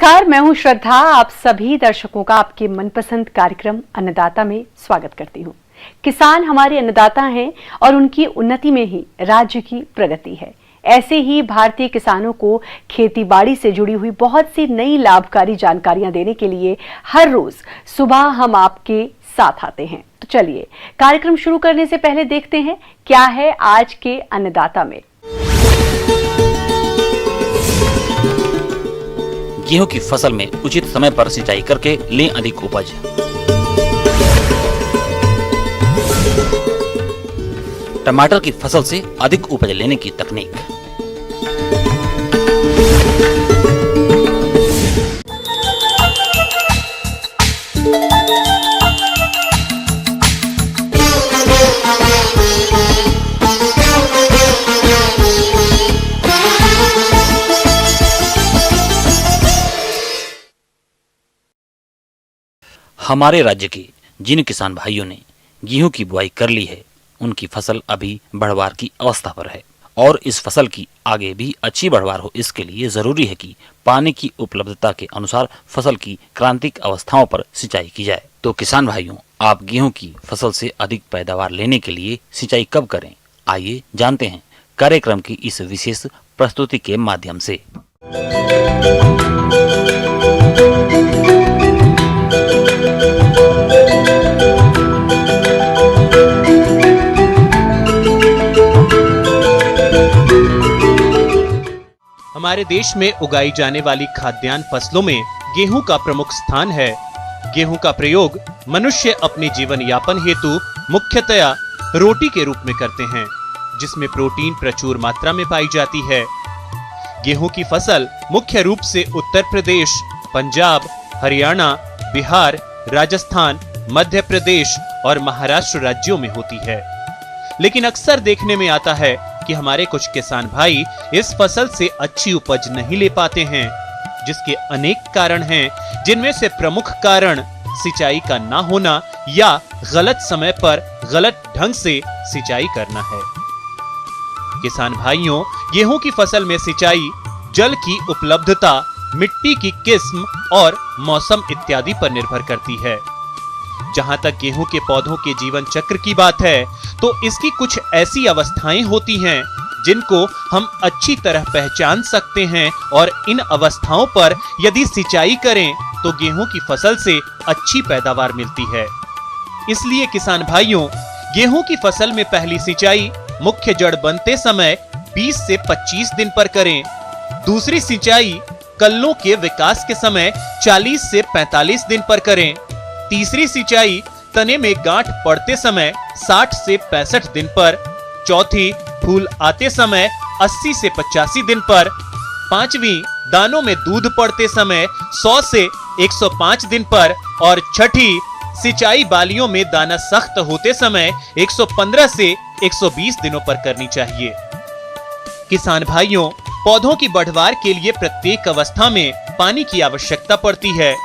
नमस्कार, मैं हूं श्रद्धा। आप सभी दर्शकों का आपके मनपसंद कार्यक्रम अन्नदाता में स्वागत करती हूं। किसान हमारे अन्नदाता हैं और उनकी उन्नति में ही राज्य की प्रगति है। ऐसे ही भारतीय किसानों को खेती-बाड़ी से जुड़ी हुई बहुत सी नई लाभकारी जानकारियां देने के लिए हर रोज सुबह हम आपके साथ आते हैं। तो चलिए कार्यक्रम शुरू करने से पहले देखते हैं क्या है आज के अन्नदाता में। गेहूं की फसल में उचित समय पर सिंचाई करके लें अधिक उपज। टमाटर की फसल से अधिक उपज लेने की तकनीक। हमारे राज्य के जिन किसान भाइयों ने गेहूं की बुआई कर ली है, उनकी फसल अभी बढ़वार की अवस्था पर है और इस फसल की आगे भी अच्छी बढ़वार हो, इसके लिए जरूरी है कि पानी की उपलब्धता के अनुसार फसल की क्रांतिक अवस्थाओं पर सिंचाई की जाए। तो किसान भाइयों, आप गेहूं की फसल से अधिक पैदावार लेने के लिए सिंचाई कब करें, आइए जानते हैं कार्यक्रम की इस विशेष प्रस्तुति के माध्यम से। हमारे देश में उगाई जाने वाली खाद्यान्न फसलों में गेहूं का प्रमुख स्थान है। गेहूं का प्रयोग मनुष्य अपने जीवन यापन हेतु मुख्यतया रोटी के रूप में करते हैं, जिसमें प्रोटीन प्रचुर मात्रा में पाई जाती है। गेहूं की फसल मुख्य रूप से उत्तर प्रदेश, पंजाब, हरियाणा, बिहार, राजस्थान, मध्य प्रदेश और महाराष्ट्र राज्यों में होती है। लेकिन अक्सर देखने में आता है कि हमारे कुछ किसान भाई इस फसल से अच्छी उपज नहीं ले पाते हैं, जिसके अनेक कारण हैं, जिनमें से प्रमुख कारण सिंचाई का ना होना या गलत समय पर गलत ढंग से सिंचाई करना है। किसान भाइयों, गेहूं की फसल में सिंचाई जल की उपलब्धता, मिट्टी की किस्म और मौसम इत्यादि पर निर्भर करती है। जहां तक गेहूं के पौधों के जीवन चक्र की बात है, तो इसकी कुछ ऐसी अवस्थाएं होती हैं जिनको हम अच्छी तरह पहचान सकते हैं और इन अवस्थाओं पर यदि सिंचाई करें तो गेहूं की फसल से अच्छी पैदावार मिलती है। इसलिए किसान भाइयों, गेहूं की फसल में पहली सिंचाई मुख्य जड़ बनते समय 20 से 25 दिन पर करें। दूसरी सिंचाई कल्लों के विकास के समय 40 से 45 दिन पर करें। तीसरी सिंचाई तने में गांठ पड़ते समय 60 से 65 दिन पर। चौथी फूल आते समय 80 से 85 दिन पर। पांचवी दानों में दूध पड़ते समय 100 से 105 दिन पर। और छठी सिंचाई बालियों में दाना सख्त होते समय 115 से 120 दिनों पर करनी चाहिए। किसान भाइयों, पौधों की बढ़वार के लिए प्रत्येक अवस्था में पानी की आवश्यकता पड़ती है।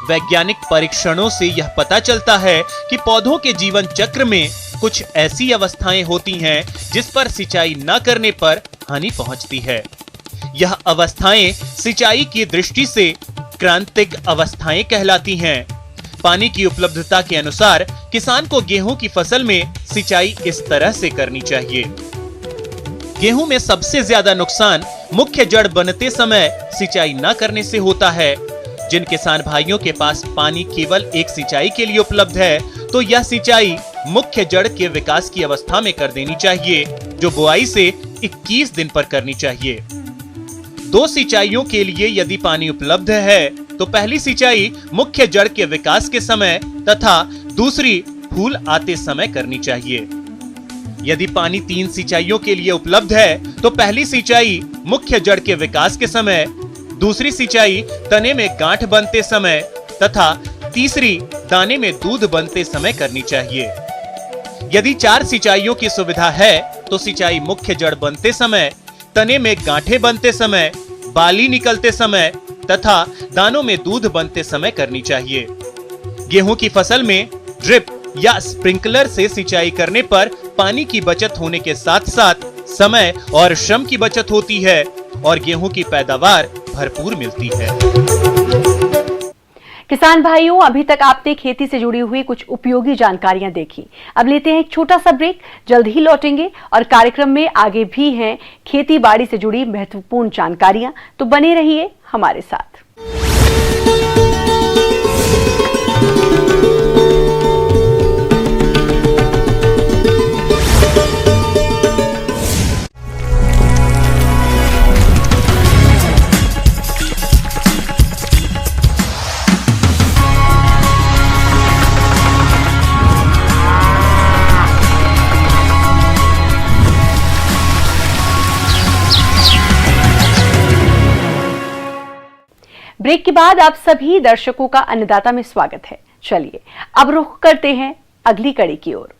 वैज्ञानिक परीक्षणों से यह पता चलता है कि पौधों के जीवन चक्र में कुछ ऐसी अवस्थाएं होती हैं जिस पर सिंचाई न करने पर हानि पहुंचती है। यह अवस्थाएं सिंचाई की दृष्टि से क्रांतिक अवस्थाएं कहलाती हैं। पानी की उपलब्धता के अनुसार किसान को गेहूं की फसल में सिंचाई इस तरह से करनी चाहिए। गेहूं में सबसे ज्यादा नुकसान मुख्य जड़ बनते समय सिंचाई न करने से होता है। जिन किसान भाइयों के पास पानी केवल एक सिंचाई के लिए उपलब्ध है, तो यह सिंचाई मुख्य जड़ के विकास की अवस्था में कर देनी चाहिए, जो बुआई से 21 दिन पर करनी चाहिए। दो सिंचाइयों के लिए यदि पानी उपलब्ध है, तो पहली सिंचाई मुख्य जड़ के विकास के समय तथा दूसरी फूल आते समय करनी चाहिए। यदि पानी 3 सिंचाइयों के लिए उपलब्ध है, तो पहली सिंचाई मुख्य जड़ के विकास के समय, दूसरी सिंचाई तने में गांठ बनते समय तथा तीसरी दाने में दूध बनते समय करनी चाहिए। यदि 4 सिंचाइयों की सुविधा है, तो सिंचाई मुख्य जड़ बनते समय, तने में गांठें बनते समय, बाली निकलते समय तथा दानों में दूध बनते समय करनी चाहिए। गेहूं की फसल में ड्रिप या स्प्रिंकलर से सिंचाई करने पर पानी की बचत होने के साथ साथ समय और श्रम की बचत होती है और गेहूं की पैदावार भरपूर मिलती है। किसान भाइयों, अभी तक आपने खेती से जुड़ी हुई कुछ उपयोगी जानकारियां देखी। अब लेते हैं एक छोटा सा ब्रेक, जल्द ही लौटेंगे और कार्यक्रम में आगे भी हैं खेती बाड़ी से जुड़ी महत्वपूर्ण जानकारियां, तो बने रहिए हमारे साथ। ब्रेक के बाद आप सभी दर्शकों का अन्नदाता में स्वागत है। चलिए अब रुख करते हैं अगली कड़ी की ओर।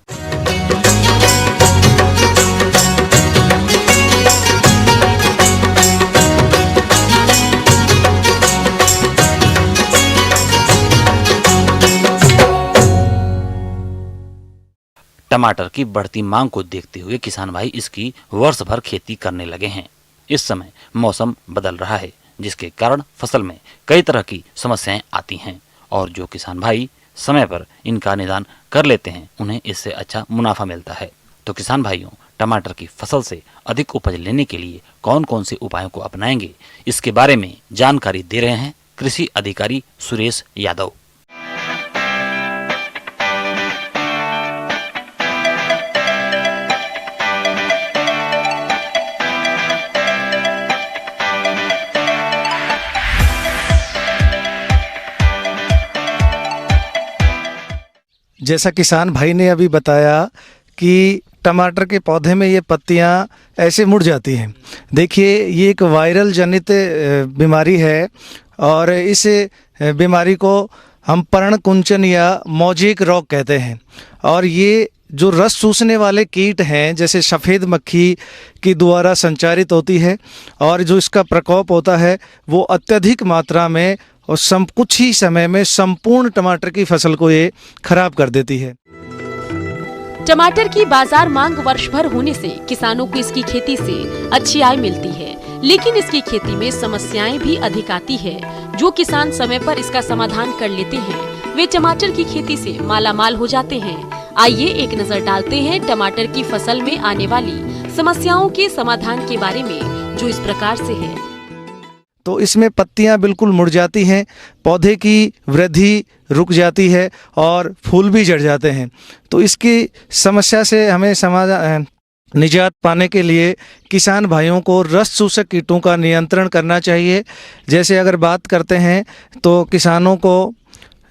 टमाटर की बढ़ती मांग को देखते हुए किसान भाई इसकी वर्ष भर खेती करने लगे हैं। इस समय मौसम बदल रहा है, जिसके कारण फसल में कई तरह की समस्याएं आती हैं और जो किसान भाई समय पर इनका निदान कर लेते हैं उन्हें इससे अच्छा मुनाफा मिलता है। तो किसान भाइयों, टमाटर की फसल से अधिक उपज लेने के लिए कौन कौन से उपायों को अपनाएंगे, इसके बारे में जानकारी दे रहे हैं कृषि अधिकारी सुरेश यादव। जैसा किसान भाई ने अभी बताया कि टमाटर के पौधे में ये पत्तियां ऐसे मुड़ जाती हैं। देखिए, ये एक वायरल जनित बीमारी है और इस बीमारी को हम पर्णकुंचन या मोज़ेक रोग कहते हैं। और ये जो रस चूसने वाले कीट हैं, जैसे सफ़ेद मक्खी की द्वारा संचारित होती है और जो इसका प्रकोप होता है वो अत्यधिक मात्रा में और कुछ ही समय में संपूर्ण टमाटर की फसल को ये खराब कर देती है। टमाटर की बाजार मांग वर्ष भर होने से किसानों को इसकी खेती से अच्छी आय मिलती है, लेकिन इसकी खेती में समस्याएं भी अधिक आती है। जो किसान समय पर इसका समाधान कर लेते हैं वे टमाटर की खेती से मालामाल हो जाते हैं। आइए एक नजर डालते हैं टमाटर की फसल में आने वाली समस्याओं के समाधान के बारे में, जो इस प्रकार से है। तो इसमें पत्तियां बिल्कुल मुड़ जाती हैं, पौधे की वृद्धि रुक जाती है और फूल भी झड़ जाते हैं। तो इसकी समस्या से हमें निजात पाने के लिए किसान भाइयों को रस चूसक कीटों का नियंत्रण करना चाहिए। जैसे अगर बात करते हैं तो किसानों को,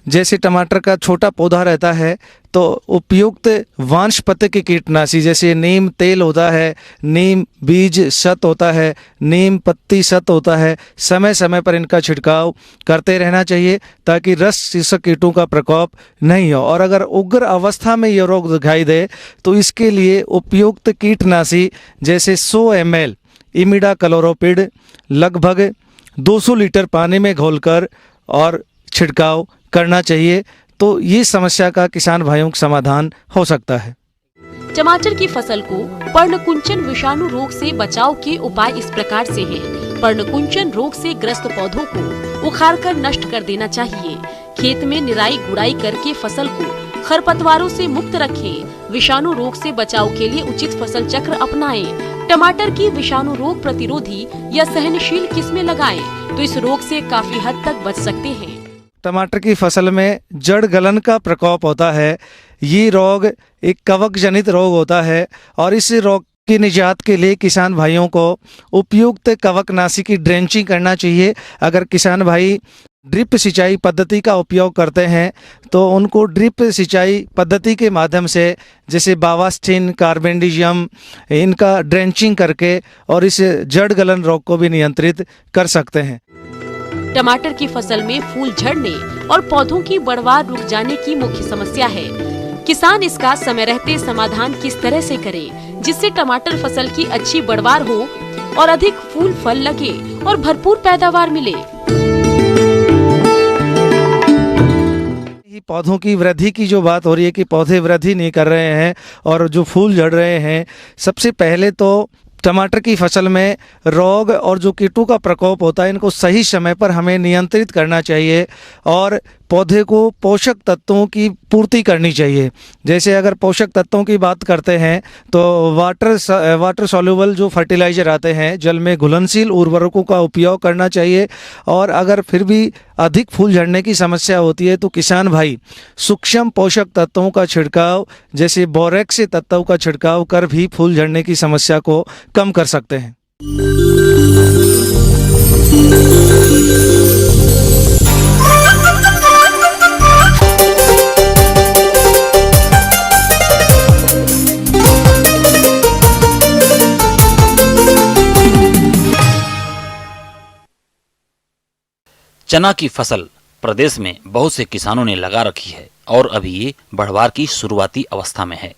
जैसे टमाटर का छोटा पौधा रहता है तो उपयुक्त वानस्पतिक कीटनाशी जैसे नीम तेल होता है, नीम बीज शत होता है, नीम पत्ती शत होता है, समय समय पर इनका छिड़काव करते रहना चाहिए ताकि रस चूसक कीटों का प्रकोप नहीं हो। और अगर उग्र अवस्था में ये रोग दिखाई दे तो इसके लिए उपयुक्त कीटनाशी जैसे 100 ml इमिडाक्लोप्रिड लगभग 200 लीटर पानी में घोलकर और छिड़काव करना चाहिए। तो ये समस्या का किसान भाइयों का समाधान हो सकता है। टमाटर की फसल को पर्णकुंचन विषाणु रोग से बचाव के उपाय इस प्रकार से हैं। पर्णकुंचन रोग से ग्रस्त पौधों को उखाड़कर नष्ट कर देना चाहिए। खेत में निराई गुड़ाई करके फसल को खरपतवारों से मुक्त रखें। विषाणु रोग से बचाव के लिए उचित फसल चक्र अपनाएं। टमाटर की विषाणु रोग प्रतिरोधी या सहनशील किस्में लगाएं तो इस रोग से काफी हद तक बच सकते हैं। टमाटर की फसल में जड़ गलन का प्रकोप होता है। ये रोग एक कवक जनित रोग होता है और इस रोग की निजात के लिए किसान भाइयों को उपयुक्त कवकनाशी की ड्रेंचिंग करना चाहिए। अगर किसान भाई ड्रिप सिंचाई पद्धति का उपयोग करते हैं तो उनको ड्रिप सिंचाई पद्धति के माध्यम से जैसे बावास्टिन, कार्बेंडिजियम इनका ड्रेंचिंग करके और इस जड़ गलन रोग को भी नियंत्रित कर सकते हैं। टमाटर की फसल में फूल झड़ने और पौधों की बढ़वार रुक जाने की मुख्य समस्या है। किसान इसका समय रहते समाधान किस तरह से करे जिससे टमाटर फसल की अच्छी बढ़वार हो और अधिक फूल फल लगे और भरपूर पैदावार मिले। पौधों की वृद्धि की जो बात हो रही है कि पौधे वृद्धि नहीं कर रहे हैं और जो फूल झड़ रहे हैं, सबसे पहले तो टमाटर की फसल में रोग और जो कीटों का प्रकोप होता है, इनको सही समय पर हमें नियंत्रित करना चाहिए और पौधे को पोषक तत्वों की पूर्ति करनी चाहिए। जैसे अगर पोषक तत्वों की बात करते हैं तो वाटर सॉल्युबल जो फर्टिलाइज़र आते हैं, जल में घुलनशील उर्वरकों का उपयोग करना चाहिए। और अगर फिर भी अधिक फूल झड़ने की समस्या होती है तो किसान भाई सूक्ष्म पोषक तत्वों का छिड़काव जैसे बोरेक्स तत्वों का छिड़काव कर भी फूल झड़ने की समस्या को कम कर सकते हैं। चना की फसल प्रदेश में बहुत से किसानों ने लगा रखी है और अभी ये बढ़वार की शुरुआती अवस्था में है।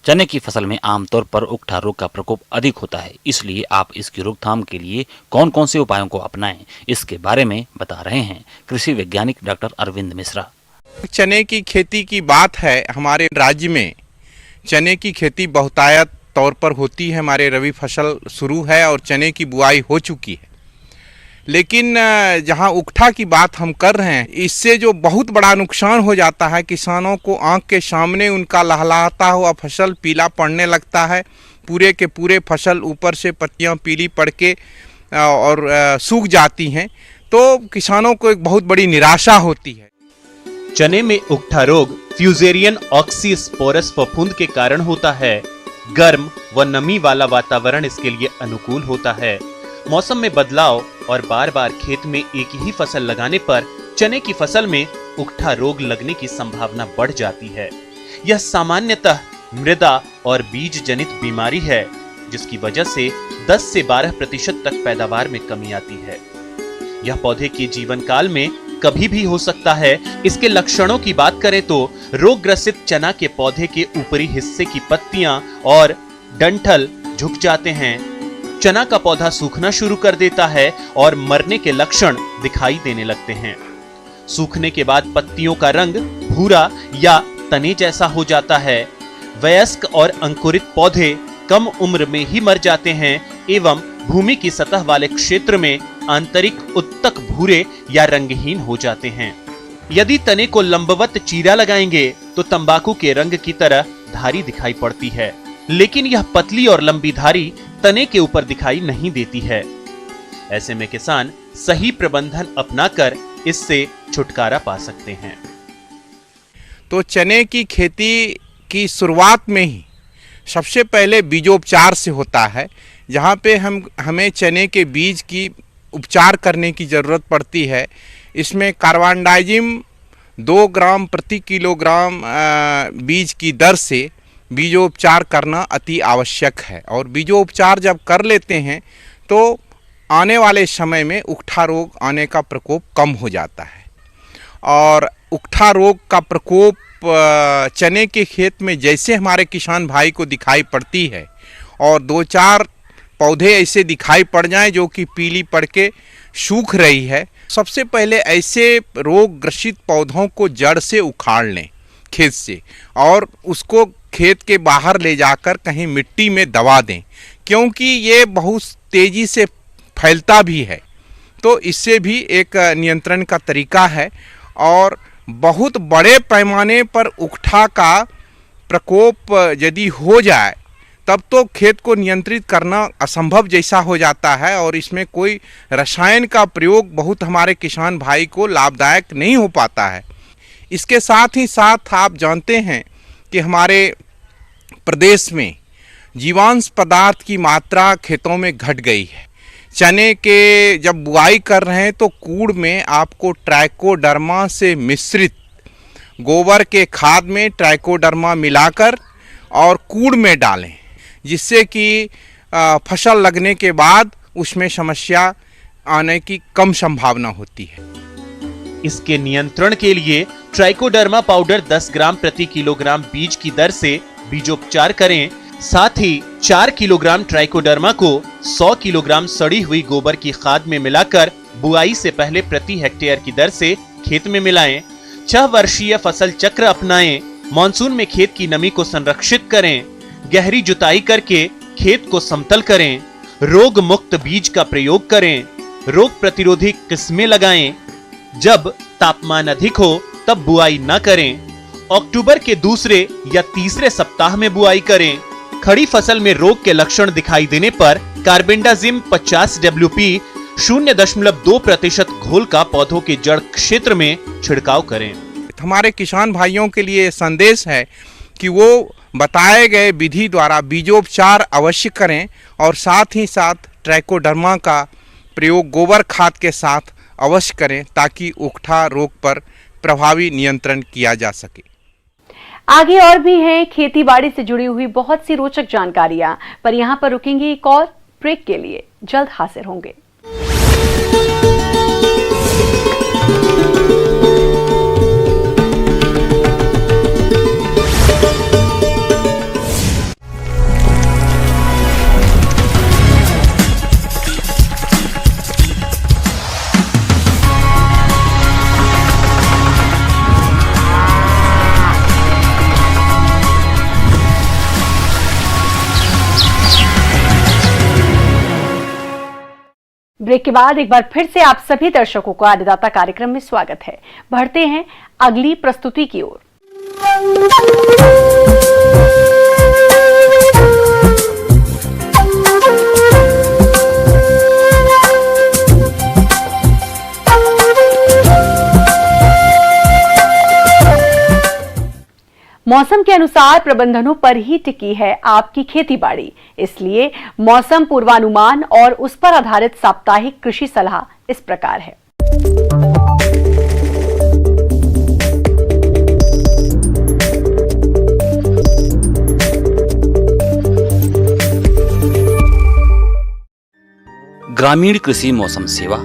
चने की फसल में आमतौर पर उकठा रोग का प्रकोप अधिक होता है, इसलिए आप इसकी रोकथाम के लिए कौन कौन से उपायों को अपनाएं, इसके बारे में बता रहे हैं कृषि वैज्ञानिक डॉक्टर अरविंद मिश्रा। चने की खेती की बात है, हमारे राज्य में चने की खेती बहुतायत तौर पर होती है। हमारे रबी फसल शुरू है और चने की बुआई हो चुकी है, लेकिन जहां उकठा की बात हम कर रहे हैं, इससे जो बहुत बड़ा नुकसान हो जाता है किसानों को, आंख के सामने उनका लहलहाता हुआ फसल पीला पड़ने लगता है। पूरे के पूरे फसल ऊपर से पत्तियां पीली पड़ के और सूख जाती हैं, तो किसानों को एक बहुत बड़ी निराशा होती है। चने में उकठा रोग फ्यूजेरियन ऑक्सीस्पोरस फफूंद के कारण होता है। गर्म व नमी वाला वातावरण इसके लिए अनुकूल होता है। मौसम में बदलाव और बार बार खेत में एक ही फसल लगाने पर चने की फसल में उकठा रोग लगने की संभावना बढ़ जाती है। यह सामान्यतः मृदा और बीज जनित बीमारी है, जिसकी वजह से 10 से 12% तक पैदावार में कमी आती है। यह पौधे के जीवन काल में कभी भी हो सकता है। इसके लक्षणों की बात करें तो रोग ग्रसित चना के पौधे के ऊपरी हिस्से की पत्तियां और डंठल झुक जाते हैं। चना का पौधा सूखना शुरू कर देता है और मरने के लक्षण दिखाई देने लगते हैं। सूखने के बाद पत्तियों का रंग भूरा या तने जैसा हो जाता है। वयस्क और अंकुरित पौधे कम उम्र में ही मर जाते हैं एवं भूमि की सतह वाले क्षेत्र में आंतरिक उत्तक भूरे या रंगहीन हो जाते हैं। यदि तने को लंबवत चीरा लगाएंगे तो तंबाकू के रंग की तरह धारी दिखाई पड़ती है, लेकिन यह पतली और लंबी धारी तने के ऊपर दिखाई नहीं देती है। ऐसे में किसान सही प्रबंधन अपनाकर इससे छुटकारा पा सकते हैं। तो चने की खेती की शुरुआत में ही सबसे पहले बीजोपचार से होता है, जहाँ पे हमें चने के बीज की उपचार करने की ज़रूरत पड़ती है। इसमें कार्बनडाजिम 2 ग्राम प्रति किलोग्राम बीज की दर से बीजोपचार करना अति आवश्यक है। और बीजोपचार जब कर लेते हैं तो आने वाले समय में उकठा रोग आने का प्रकोप कम हो जाता है। और उकठा रोग का प्रकोप चने के खेत में जैसे हमारे किसान भाई को दिखाई पड़ती है और 2-4 पौधे ऐसे दिखाई पड़ जाएं जो कि पीली पड़ के सूख रही है, सबसे पहले ऐसे रोग ग्रसित पौधों को जड़ से उखाड़ लें खेत से और उसको खेत के बाहर ले जाकर कहीं मिट्टी में दबा दें, क्योंकि ये बहुत तेज़ी से फैलता भी है। तो इससे भी एक नियंत्रण का तरीका है। और बहुत बड़े पैमाने पर उकठा का प्रकोप यदि हो जाए तब तो खेत को नियंत्रित करना असंभव जैसा हो जाता है और इसमें कोई रसायन का प्रयोग बहुत हमारे किसान भाई को लाभदायक नहीं हो पाता है। इसके साथ ही साथ आप जानते हैं कि हमारे प्रदेश में जीवांश पदार्थ की मात्रा खेतों में घट गई है। चने के जब बुआई कर रहे हैं तो कूड़ में आपको ट्राइकोडर्मा से मिश्रित गोबर के खाद में ट्राइकोडर्मा मिलाकर और कूड़ में डालें, जिससे कि फसल लगने के बाद उसमें समस्या आने की कम संभावना होती है। इसके नियंत्रण के लिए ट्राइकोडर्मा पाउडर 10 ग्राम प्रति किलोग्राम बीज की दर से बीजोपचार करें। साथ ही 4 किलोग्राम ट्राइकोडर्मा को 100 किलोग्राम सड़ी हुई गोबर की खाद में मिलाकर बुआई से पहले प्रति हेक्टेयर की दर से खेत में मिलाएं। 6 वर्षीय फसल चक्र अपनाएं। मानसून में खेत की नमी को संरक्षित करें। गहरी जुताई करके खेत को समतल करें। रोग मुक्त बीज का प्रयोग करें, रोग प्रतिरोधी किस्में लगाएं। जब तापमान अधिक हो तब बुआई न करें। अक्टूबर के दूसरे या तीसरे सप्ताह में बुआई करें। खड़ी फसल में रोग के लक्षण दिखाई देने पर कार्बेंडाजिम 50 WP 0.2% घोल का पौधों के जड़ क्षेत्र में छिड़काव करें। हमारे किसान भाइयों के लिए संदेश है कि वो बताए गए विधि द्वारा बीजोपचार अवश्य करें और साथ ही साथ ट्राइकोडर्मा का प्रयोग गोबर खाद के साथ अवश्य करें ताकि उकठा रोग पर प्रभावी नियंत्रण किया जा सके। आगे और भी हैं खेती बाड़ी से जुड़ी हुई बहुत सी रोचक जानकारियां, पर यहां पर रुकेंगे एक और ब्रेक के लिए, जल्द हाजिर होंगे। ब्रेक के बाद एक बार फिर से आप सभी दर्शकों का अन्नदाता कार्यक्रम में स्वागत है। बढ़ते हैं अगली प्रस्तुति की ओर। मौसम के अनुसार प्रबंधनों पर ही टिकी है आपकी खेती बाड़ी, इसलिए मौसम पूर्वानुमान और उस पर आधारित साप्ताहिक कृषि सलाह इस प्रकार है। ग्रामीण कृषि मौसम सेवा,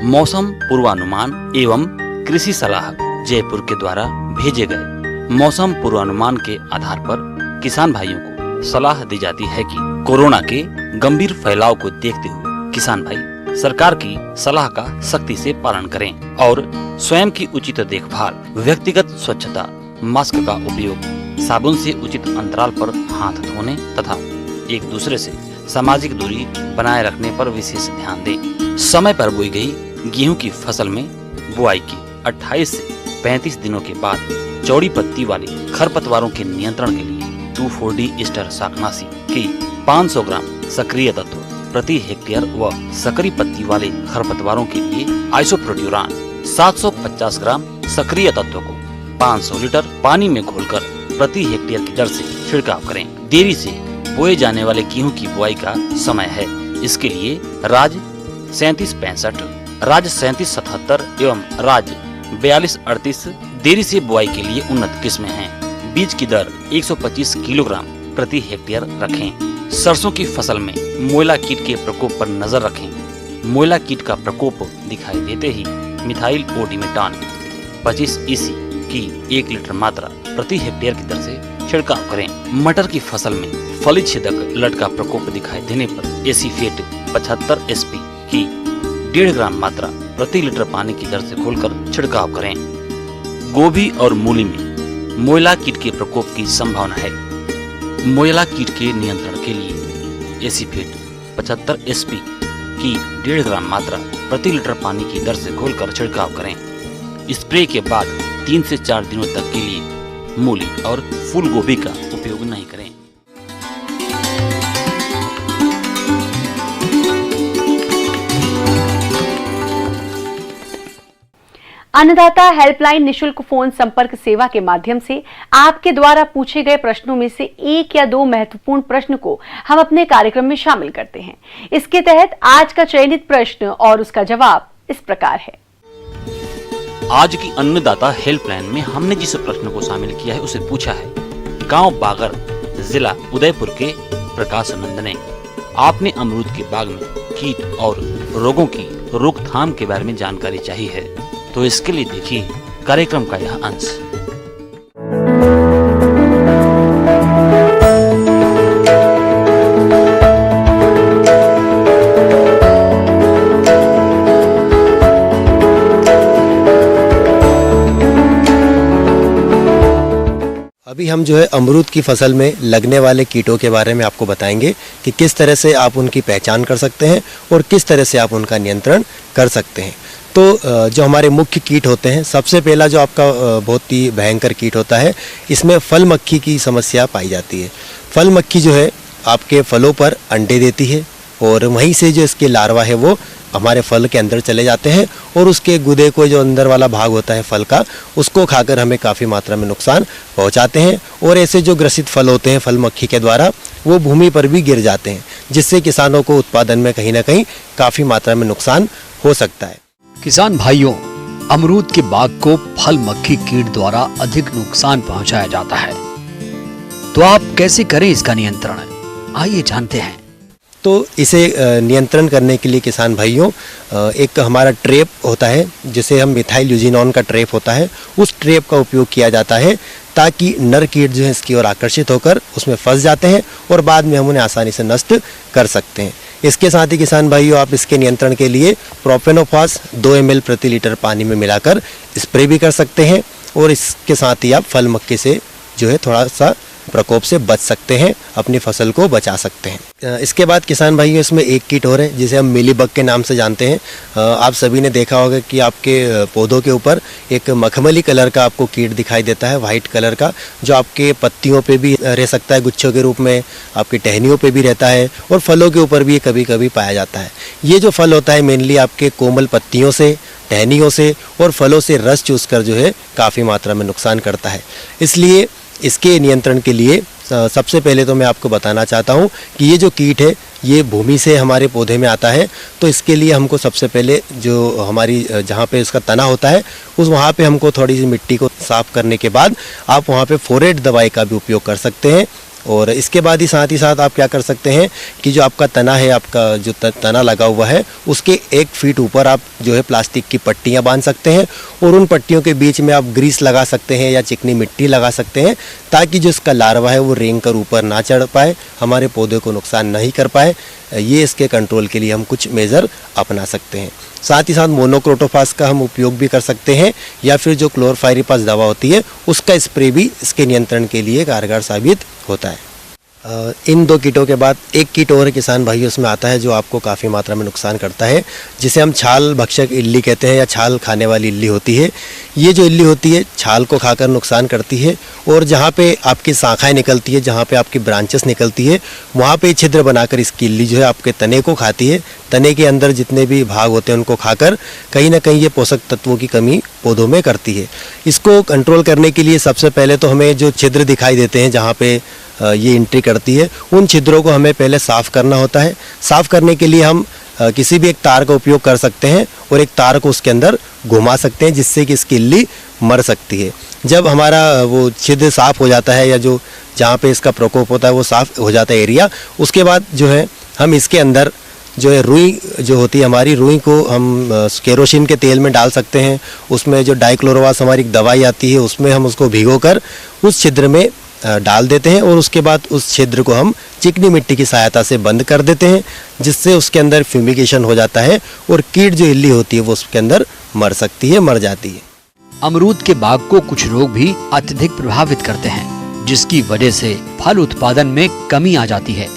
मौसम पूर्वानुमान एवं कृषि सलाह जयपुर के द्वारा भेजे गए मौसम पूर्वानुमान के आधार पर किसान भाइयों को सलाह दी जाती है कि कोरोना के गंभीर फैलाव को देखते हुए किसान भाई सरकार की सलाह का सख्ती से पालन करें और स्वयं की उचित देखभाल, व्यक्तिगत स्वच्छता, मास्क का उपयोग, साबुन से उचित अंतराल पर हाथ धोने तथा एक दूसरे से सामाजिक दूरी बनाए रखने पर विशेष ध्यान दें। समय पर बोई गई गेहूं की फसल में बुआई की 28 से 35 दिनों के बाद चौड़ी पत्ती वाले खरपतवारों के नियंत्रण के लिए 2,4-D ईस्टर शाकनाशी की 500 ग्राम सक्रिय तत्व प्रति हेक्टेयर व सकरी पत्ती वाले खरपतवारों के लिए आइसोप्रोट्यूरान 750 ग्राम सक्रिय तत्व को 500 लीटर पानी में घोलकर प्रति हेक्टेयर की दर से छिड़काव करें। देरी से बोए जाने वाले गेहूं की बुआई का समय है, इसके लिए राज 3765, राज 3777 एवं राज 4238 देरी से बुआई के लिए उन्नत किस्में हैं। बीज की दर 125 किलोग्राम प्रति हेक्टेयर रखें। सरसों की फसल में मोयला कीट के प्रकोप पर नजर रखें। मोयला कीट का प्रकोप दिखाई देते ही मिथाइल ओडिमेटान 25 EC की 1 लीटर मात्रा प्रति हेक्टेयर की दर से छिड़काव करें। मटर की फसल में फली छेदक लट का प्रकोप दिखाई देने पर एसीफेट 75 SP की 1.5 ग्राम मात्रा प्रति लीटर पानी की दर से घोलकर छिड़काव करें। गोभी और मूली में मोयला कीट के प्रकोप की संभावना है। मोयला कीट के नियंत्रण के लिए एसीफेट 75 SP की 1.5 ग्राम मात्रा प्रति लीटर पानी की दर से घोलकर छिड़काव करें। स्प्रे के बाद 3 से 4 दिनों तक के लिए मूली और फूल गोभी का उपयोग नहीं करें। अन्नदाता हेल्पलाइन निशुल्क फोन संपर्क सेवा के माध्यम से आपके द्वारा पूछे गए प्रश्नों में से 1 या 2 महत्वपूर्ण प्रश्न को हम अपने कार्यक्रम में शामिल करते हैं। इसके तहत आज का चयनित प्रश्न और उसका जवाब इस प्रकार है। आज की अन्नदाता हेल्पलाइन में हमने जिस प्रश्न को शामिल किया है उसे पूछा है गांव बागर, जिला उदयपुर के प्रकाश नंद ने। आपने अमरूद के बाग में कीट और रोगों की रोकथाम के बारे में जानकारी चाहिए है, तो इसके लिए देखिए कार्यक्रम का यह अंश। अभी अभी हम जो है अमरूद की फसल में लगने वाले कीटों के बारे में आपको बताएंगे कि किस तरह से आप उनकी पहचान कर सकते हैं और किस तरह से आप उनका नियंत्रण कर सकते हैं। तो जो हमारे मुख्य कीट होते हैं, सबसे पहला जो आपका बहुत ही भयंकर कीट होता है, इसमें फल मक्खी की समस्या पाई जाती है। फल मक्खी जो है आपके फलों पर अंडे देती है और वहीं से जो इसके लार्वा है वो हमारे फल के अंदर चले जाते हैं और उसके गुदे को, जो अंदर वाला भाग होता है फल का, उसको खाकर हमें काफ़ी मात्रा में नुकसान पहुंचाते हैं। और ऐसे जो ग्रसित फल होते हैं फल मक्खी के द्वारा, वो भूमि पर भी गिर जाते हैं, जिससे किसानों को उत्पादन में कहीं ना कहीं काफ़ी मात्रा में नुकसान हो सकता है। किसान भाइयों, अमरूद के बाग को फल मक्खी कीट द्वारा अधिक नुकसान पहुंचाया जाता है, तो आप कैसे करें इसका नियंत्रण? आइए जानते हैं। तो इसे नियंत्रण करने के लिए किसान भाइयों, एक हमारा ट्रैप होता है जिसे हम मिथाइल यूजिनॉन का ट्रैप होता है, उस ट्रैप का उपयोग किया जाता है ताकि नर कीट जो है इसकी ओर आकर्षित होकर उसमें फंस जाते हैं और बाद में हम उन्हें आसानी से नष्ट कर सकते हैं। इसके साथ ही किसान भाइयों, आप इसके नियंत्रण के लिए प्रोपेनोफास 2 ml प्रति लीटर पानी में मिलाकर स्प्रे भी कर सकते हैं और इसके साथ ही आप फल मक्खी से जो है थोड़ा सा प्रकोप से बच सकते हैं, अपनी फसल को बचा सकते हैं। इसके बाद किसान भाइयों, इसमें एक कीट और है जिसे हम मिलीबग के नाम से जानते हैं। आप सभी ने देखा होगा कि आपके पौधों के ऊपर एक मखमली कलर का आपको कीट दिखाई देता है, वाइट कलर का, जो आपके पत्तियों पे भी रह सकता है गुच्छों के रूप में, आपकी टहनियों पे भी रहता है और फलों के ऊपर भी कभी कभी पाया जाता है। ये जो फल होता है मेनली आपके कोमल पत्तियों से, टहनियों से और फलों से रस चूसकर जो है काफ़ी मात्रा में नुकसान करता है। इसलिए इसके नियंत्रण के लिए सबसे पहले तो मैं आपको बताना चाहता हूँ कि ये जो कीट है ये भूमि से हमारे पौधे में आता है। तो इसके लिए हमको सबसे पहले जो हमारी जहाँ पे इसका तना होता है उस वहाँ पे हमको थोड़ी सी मिट्टी को साफ़ करने के बाद आप वहाँ पे फोरेट दवाई का भी उपयोग कर सकते हैं। और इसके बाद ही साथ आप क्या कर सकते हैं कि जो आपका तना है, आपका जो तना लगा हुआ है, उसके 1 फीट ऊपर आप जो है प्लास्टिक की पट्टियां बांध सकते हैं और उन पट्टियों के बीच में आप ग्रीस लगा सकते हैं या चिकनी मिट्टी लगा सकते हैं, ताकि जो इसका लार्वा है वो रेंग कर ऊपर ना चढ़ पाए, हमारे पौधे को नुकसान नहीं कर पाए। ये इसके कंट्रोल के लिए हम कुछ मेज़र अपना सकते हैं। साथ ही साथ मोनोक्रोटोफास का हम उपयोग भी कर सकते हैं या फिर जो क्लोरफाइरिपास दवा होती है उसका स्प्रे भी इसके नियंत्रण के लिए कारगर साबित होता है। इन 2 कीटों के बाद एक कीट और किसान भाइयों उसमें आता है जो आपको काफ़ी मात्रा में नुकसान करता है, जिसे हम छाल भक्षक इल्ली कहते हैं या छाल खाने वाली इल्ली होती है। ये जो इल्ली होती है छाल को खाकर नुकसान करती है और जहाँ पे आपकी शाखाएं निकलती है, जहाँ पे आपकी ब्रांचेस निकलती है, वहाँ पे छिद्र बनाकर इसकी इल्ली जो है आपके तने को खाती है। तने के अंदर जितने भी भाग होते हैं उनको खाकर कहीं ना कहीं ये पोषक तत्वों की कमी पौधों में करती है। इसको कंट्रोल करने के लिए सबसे पहले तो हमें जो छिद्र दिखाई देते हैं जहाँ पे ये एंट्री करती है, उन छिद्रों को हमें पहले साफ़ करना होता है। साफ़ करने के लिए हम किसी भी एक तार का उपयोग कर सकते हैं और एक तार को उसके अंदर घुमा सकते हैं, जिससे कि इसकी इल्ली मर सकती है। जब हमारा वो छिद्र साफ़ हो जाता है या जो जहाँ पे इसका प्रकोप होता है वो साफ़ हो जाता है एरिया, उसके बाद जो है हम इसके अंदर जो है रुई जो होती है हमारी, रुई को हम केरोसिन के तेल में डाल सकते हैं। उसमें जो डाइक्लोरोवास हमारी दवाई आती है उसमें हम उसको भिगोकर उस छिद्र में डाल देते हैं और उसके बाद उस छिद्र को हम चिकनी मिट्टी की सहायता से बंद कर देते हैं, जिससे उसके अंदर फ्यूमिगेशन हो जाता है और कीट जो इल्ली होती है वो उसके अंदर मर सकती है, मर जाती है। अमरूद के बाग को कुछ रोग भी अत्यधिक प्रभावित करते हैं, जिसकी वजह से फल उत्पादन में कमी आ जाती है।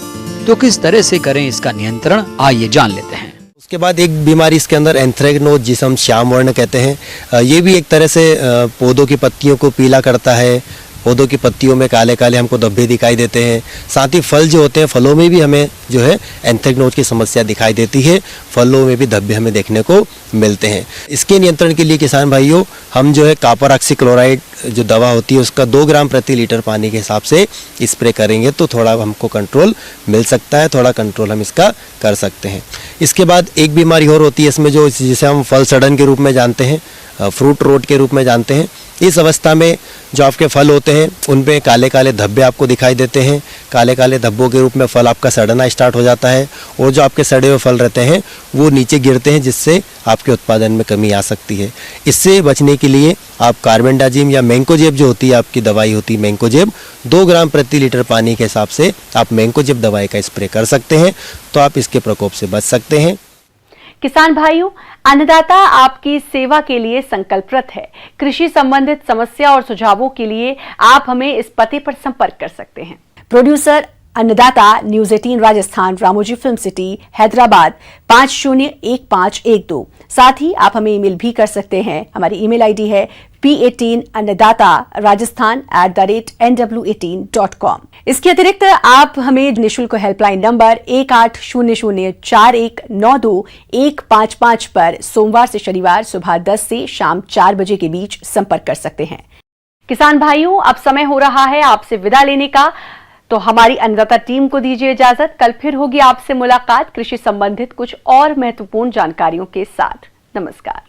तो किस तरह से करें इसका नियंत्रण, आइए जान लेते हैं। उसके बाद एक बीमारी इसके अंदर एंथ्रेक्नोज, जिसे हम श्याम वर्ण कहते हैं, ये भी एक तरह से पौधों की पत्तियों को पीला करता है। पौधों की पत्तियों में काले काले हमको धब्बे दिखाई देते हैं। साथ ही फल जो होते हैं, फलों में भी हमें जो है एंथ्रेक्नोज की समस्या दिखाई देती है। फलों में भी धब्बे हमें देखने को मिलते हैं। इसके नियंत्रण के लिए किसान भाइयों हम जो है कॉपर ऑक्सीक्लोराइड जो दवा होती है उसका 2 ग्राम प्रति लीटर पानी के हिसाब से स्प्रे करेंगे तो थोड़ा हमको कंट्रोल मिल सकता है, थोड़ा कंट्रोल हम इसका कर सकते हैं। इसके बाद एक बीमारी और होती है इसमें जो जिसे हम फल सड़न के रूप में जानते हैं, फ्रूट रोट के रूप में जानते हैं। इस अवस्था में जो आपके फल होते हैं उनपे काले काले धब्बे आपको दिखाई देते हैं। काले काले धब्बों के रूप में फल आपका सड़ना स्टार्ट हो जाता है और जो आपके सड़े हुए फल रहते हैं वो नीचे गिरते हैं, जिससे आपके उत्पादन में कमी आ सकती है। इससे बचने के लिए आप कार्बेंडाजिम या मैंकोजेब जो होती है आपकी दवाई होती है मैंकोजेब, 2 ग्राम प्रति लीटर पानी के हिसाब से आप मैंकोजेब दवाई का स्प्रे कर सकते हैं, तो आप इसके प्रकोप से बच सकते हैं। किसान भाइयों, अन्नदाता आपकी सेवा के लिए संकल्परत है। कृषि संबंधित समस्या और सुझावों के लिए आप हमें इस पते पर संपर्क कर सकते हैं। प्रोड्यूसर अन्नदाता, news 18 Rajasthan, Ramoji film city, Hyderabad 501512। साथ ही आप हमें ईमेल भी कर सकते हैं। हमारी ईमेल आईडी है p18annadatarajasthan@nw18.com। इसके अतिरिक्त आप हमें निःशुल्क हेल्पलाइन नंबर 18004192 पर सोमवार से शनिवार सुबह 10 से शाम 4 बजे के बीच संपर्क कर सकते हैं। किसान भाइयों, अब समय हो रहा है आपसे विदा लेने का, तो हमारी अन्नदाता टीम को दीजिए इजाजत। कल फिर होगी आपसे मुलाकात कृषि संबंधित कुछ और महत्वपूर्ण जानकारियों के साथ। नमस्कार।